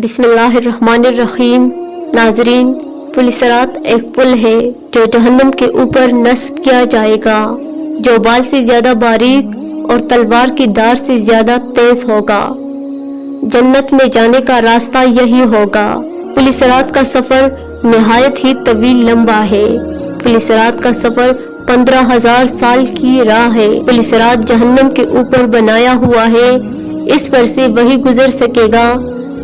بسم اللہ الرحمن الرحیم۔ ناظرین، پل صراط ایک پل ہے جو جہنم کے اوپر نصب کیا جائے گا، جو بال سے زیادہ باریک اور تلوار کی دھار سے زیادہ تیز ہوگا۔ جنت میں جانے کا راستہ یہی ہوگا۔ پل صراط کا سفر نہایت ہی طویل لمبا ہے۔ پل صراط کا سفر 15,000 سال کی راہ ہے۔ پل صراط جہنم کے اوپر بنایا ہوا ہے۔ اس پر سے وہی گزر سکے گا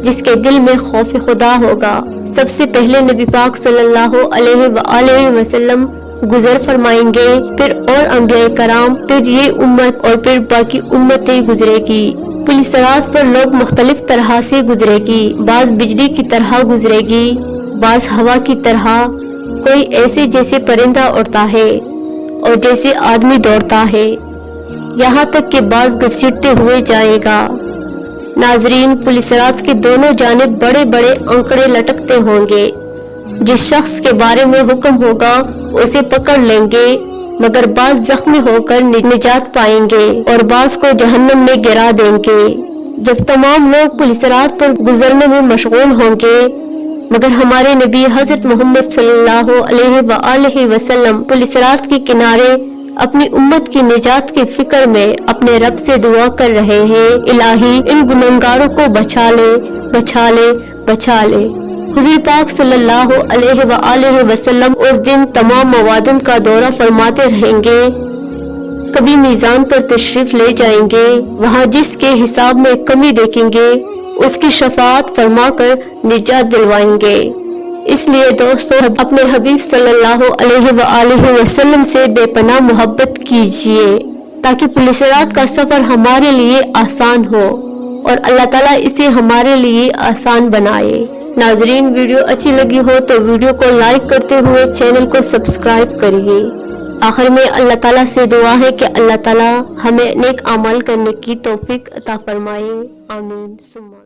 جس کے دل میں خوف خدا ہوگا۔ سب سے پہلے نبی پاک صلی اللہ علیہ وآلہ وسلم گزر فرمائیں گے، پھر اور انبیاء کرام، پھر یہ امت اور پھر باقی امتیں گزرے گی۔ پل صراط پر لوگ مختلف طرح سے گزرے گی۔ بعض بجلی کی طرح گزرے گی، بعض ہوا کی طرح، کوئی ایسے جیسے پرندہ اڑتا ہے اور جیسے آدمی دوڑتا ہے، یہاں تک کہ بعض گھسیٹتے ہوئے جائے گا۔ ناظرین، پل صراط کے دونوں جانب بڑے بڑے انکڑے لٹکتے ہوں گے۔ جس شخص کے بارے میں حکم ہوگا اسے پکڑ لیں گے، مگر بعض زخمی ہو کر نجات پائیں گے اور بعض کو جہنم میں گرا دیں گے۔ جب تمام لوگ پل صراط پر گزرنے میں مشغول ہوں گے، مگر ہمارے نبی حضرت محمد صلی اللہ علیہ وآلہ وسلم پل صراط کے کنارے اپنی امت کی نجات کی فکر میں اپنے رب سے دعا کر رہے ہیں، الہی ان گنہگاروں کو بچا لے، بچا لے، بچا لے۔ حضور پاک صلی اللہ علیہ وآلہ وسلم اس دن تمام موادن کا دورہ فرماتے رہیں گے۔ کبھی میزان پر تشریف لے جائیں گے، وہاں جس کے حساب میں کمی دیکھیں گے اس کی شفاعت فرما کر نجات دلوائیں گے۔ اس لیے دوستو، اپنے حبیب صلی اللہ علیہ وآلہ وسلم سے بے پناہ محبت کیجیے تاکہ پل صراط کا سفر ہمارے لیے آسان ہو اور اللہ تعالیٰ اسے ہمارے لیے آسان بنائے۔ ناظرین، ویڈیو اچھی لگی ہو تو ویڈیو کو لائک کرتے ہوئے چینل کو سبسکرائب کریے۔ آخر میں اللہ تعالیٰ سے دعا ہے کہ اللہ تعالیٰ ہمیں نیک اعمال کرنے کی توفیق عطا فرمائے۔ آمین ثم آمین۔